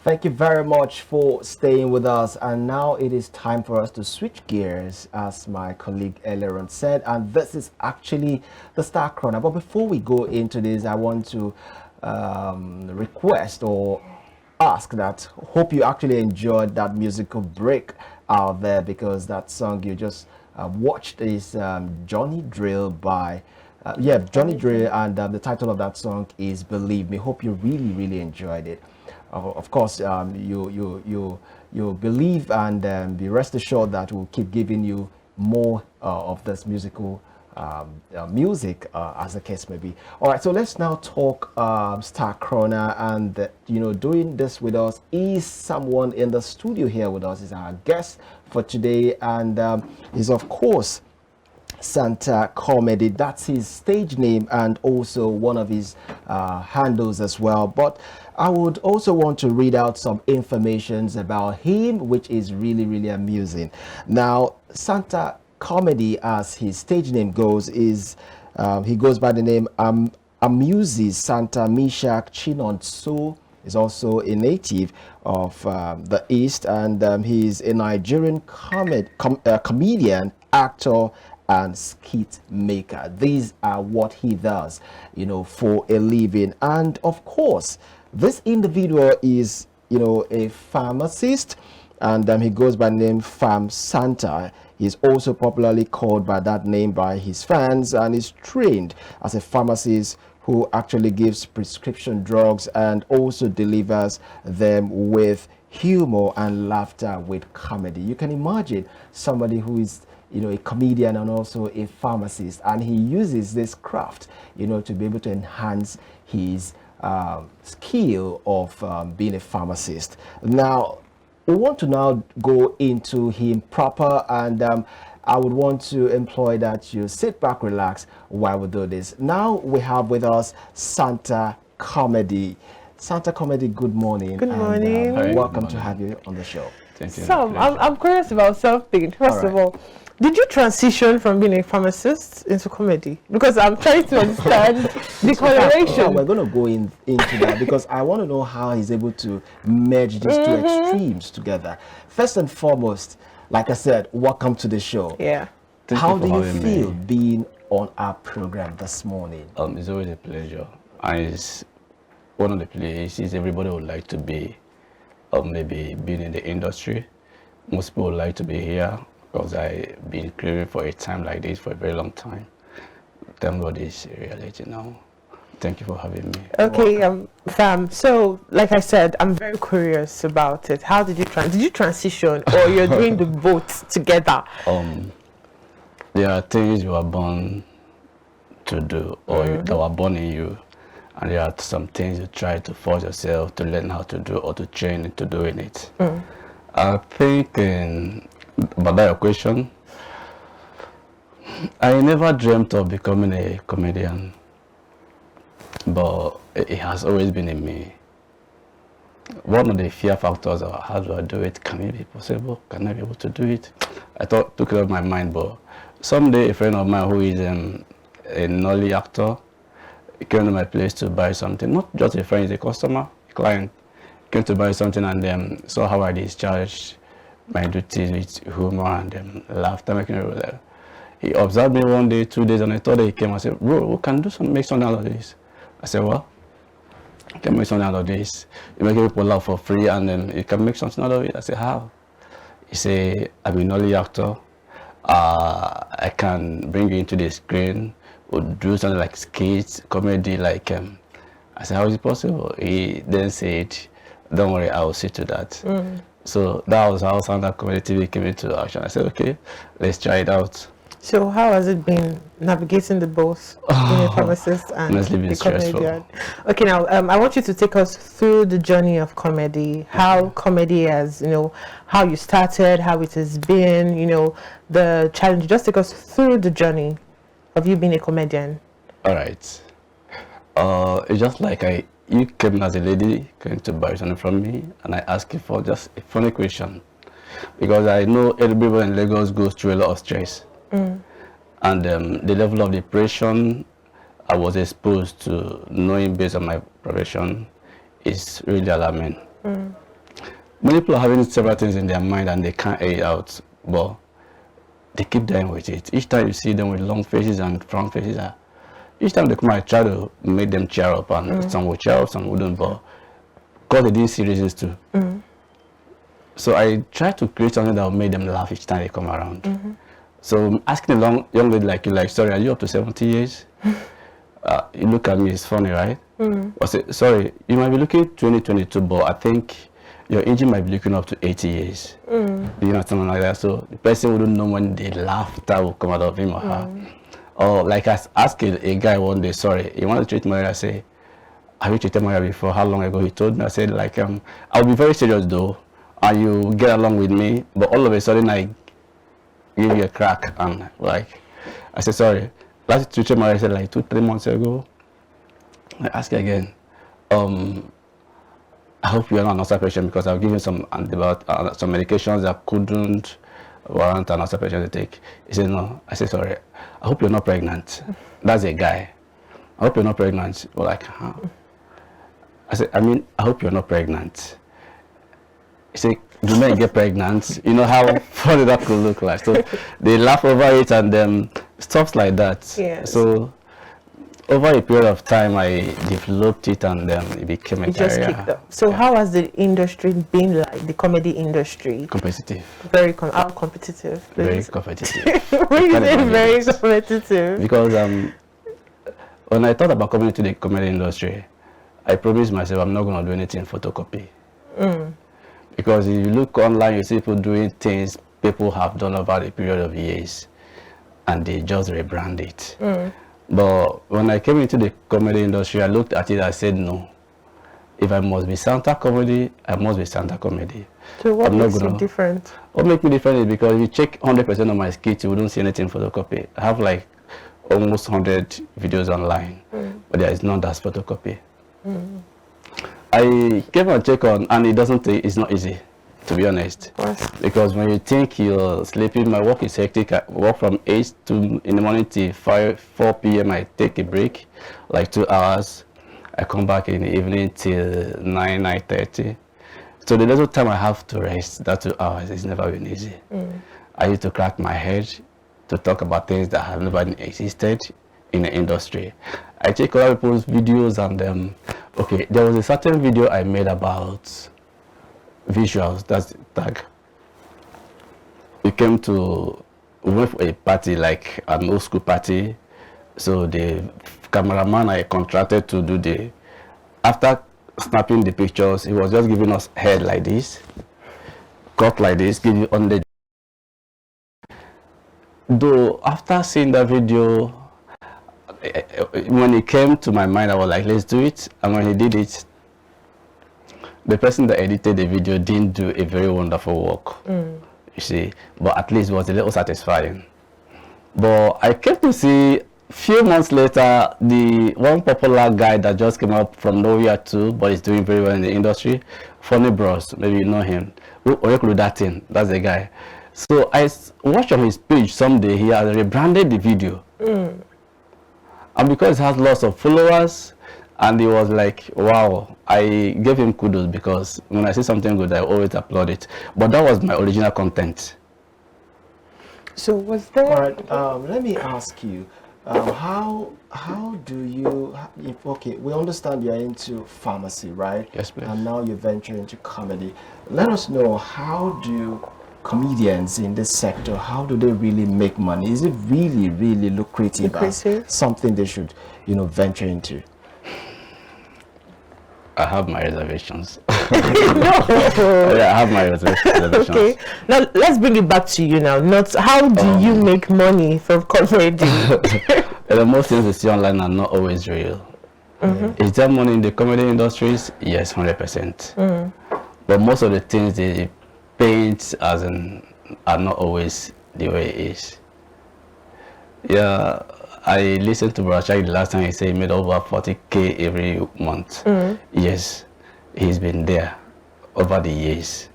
Thank you very much for staying with us. And now it is time for us to switch gears, as my colleague earlier on said. And this is actually the Star Corner. But before we go into this, I want to request or ask that hope you actually enjoyed that musical break out there, because that song you just watched is Johnny Drill by Johnny Drill, and the title of that song is Believe Me. Hope you really enjoyed it. Of course, you believe, and be rest assured that we'll keep giving you more of this musical music, as the case may be. All right, so let's now talk Star Corner, and doing this with us is someone in the studio here with us. Is our guest for today, and is of course Santa Comedy. That's his stage name and also one of his handles as well. But I would also want to read out some informations about him, which is really amusing. Now, Santa Comedy, as his stage name goes, is he goes by the name Amuses Santa Mishak Chinonso. Is also a native of the East, and he's a Nigerian comedian, actor, and skit maker. These are what he does, for a living. And of course, this individual is, a pharmacist, and he goes by the name Pharm Santa. He's also popularly called by that name by his fans, and is trained as a pharmacist who actually gives prescription drugs and also delivers them with humor and laughter with comedy. You can imagine somebody who is a comedian and also a pharmacist, and he uses this craft to be able to enhance his skill of being a pharmacist. Now we want to now go into him proper, and I would want to employ that you sit back, relax while we do this. Now we have with us Santa Comedy. Santa Comedy, good morning. Good morning. And, welcome to have you on the show. Thank you. So I'm curious about something. First of all, did you transition from being a pharmacist into comedy? Because I'm trying to understand the correlation. We're going to go into that, because I want to know how he's able to merge these two extremes together. First and foremost, like I said, welcome to the show. Yeah. How do you feel being on our program this morning? It's always a pleasure. And it's one of the places everybody would like to be, maybe being in the industry. Most people would like to be here, because I've been craving for a time like this for a very long time. Thank God it's a reality now. Thank you for having me. Okay, Fam. So, like I said, I'm very curious about it. How did you transition, or you're doing the both together? There are things you are born to do, or that were born in you, and there are some things you try to force yourself to learn how to do, or to train into doing it. I think, about that question, I never dreamt of becoming a comedian, but it has always been in me. One of the fear factors are, how do I do it? Can it be possible? Can I be able to do it? I took it out of my mind, but someday a friend of mine who is a Nolly actor came to my place to buy something. Not just a friend, he's a customer, a client. Came to buy something, and saw how I discharged my duties with humor and laughter, making it real. He observed me one day, 2 days, and I thought he came and said, "Bro, we can make something out of this." I said, "Well, you can make something out of this. You make people laugh for free, and then you can make something out of it." I said, "How?" He said, "I'm an early actor. I can bring you into the screen, or do something like skits, comedy, like." I said, "How is it possible?" He then said, "Don't worry, I will see to that." So that was how Santa Comedy TV came into action. I said, "Okay, let's try it out." So how has it been navigating the both, being a pharmacist and a comedian? Okay, now I want you to take us through the journey of comedy, how comedy has, how you started, how it has been, the challenge. Just take us through the journey of you being a comedian. All right. It's just like you came as a lady, came to buy something from me, and I asked you for just a funny question, because I know everybody in Lagos goes through a lot of stress. And the level of depression I was exposed to, knowing based on my profession, is really alarming. many people are having several things in their mind and they can't air it out, but they keep dying with it. Each time you see them with long faces and frown faces, each time they come, I try to make them cheer up, and some will cheer up, some wouldn't, but because they didn't see reasons to. So I try to create something that will make them laugh each time they come around. So asking a young lady like you, like, sorry, are you up to 70 years? You look at me, it's funny, right? I say, sorry, you might be looking 2022, but I think your engine might be looking up to 80 years. You know, something like that. So the person wouldn't know when the laughter will come out of him or her. Or like I asked a guy one day, sorry, he wanted to treat malaria. I say, have you treated malaria before? How long ago? He told me. I said, like, I'll be very serious though, and you get along with me, but all of a sudden I give you a crack, and like, I said, sorry, last treated malaria, I said like 2-3 months ago. I asked again, I hope you're not an ulcer patient, because I've given some some medications that couldn't warrant an ulcer patient to take. He said, no. I said, sorry, I hope you're not pregnant. That's a guy. I hope you're not pregnant. We're like, huh? I said, I mean, I hope you're not pregnant. He said, do men get pregnant? You know how funny that could look like. So they laugh over it, and stuff like that. Yes. So over a period of time, I developed it, and it became a career. Just kicked up. So how has the industry been like, the comedy industry? Competitive. Very how competitive? Very competitive. Why is it very competitive? Because when I thought about coming into the comedy industry, I promised myself I'm not going to do anything photocopy. Because if you look online, you see people doing things people have done over a period of years, and they just rebrand it. But when I came into the comedy industry, I looked at it, I said, no. If I must be Santa comedy, I must be Santa comedy. So what makes it different? What makes me different is because if you check 100% of my skits, you wouldn't see anything photocopy. I have like almost 100 videos online, but there is none that's photocopy. I came and check on, and it doesn't take, it's not easy, to be honest. Because when you think you're sleeping, my work is hectic. I work from 8 in the morning till 4 p.m. I take a break, like 2 hours. I come back in the evening till 9:30. So the little time I have to rest, that 2 hours, is never been easy. I used to crack my head to talk about things that have never existed in the industry. I check other people's videos, and okay, there was a certain video I made about visuals. That's the tag. We went for a party, like an old school party. So the cameraman I contracted to do after snapping the pictures, he was just giving us head like this, cut like this, give you on the. Though after seeing that video, when it came to my mind, I was like, let's do it. And when he did it, the person that edited the video didn't do a very wonderful work, you see, but at least it was a little satisfying. But I kept to see, few months later, the one popular guy that just came up from nowhere too, but he's doing very well in the industry, Funny Bros, maybe you know him, or you could do that thing, that's the guy. So I watched on his page someday, he has rebranded the video. And because it has lots of followers, and he was like, wow, I gave him kudos, because when I see something good, I always applaud it. But that was my original content. So was there... All right, let me ask you, how do you, okay, we understand you're into pharmacy, right? Yes, please. And now you venture into comedy. Let us know, how do comedians in this sector, how do they really make money? Is it really, really lucrative? Something they should, venture into? I have my reservations. Yeah, I have my reservations. Okay, now let's bring it back to you now. Not how do you make money from comedy? The most things we see online are not always real. Is there money in the comedy industries? Yes, 100%. But most of the things they paint as are not always the way it is. Yeah, I listened to Brashai the last time. He said he made over 40K every month. Yes, he's been there over the years.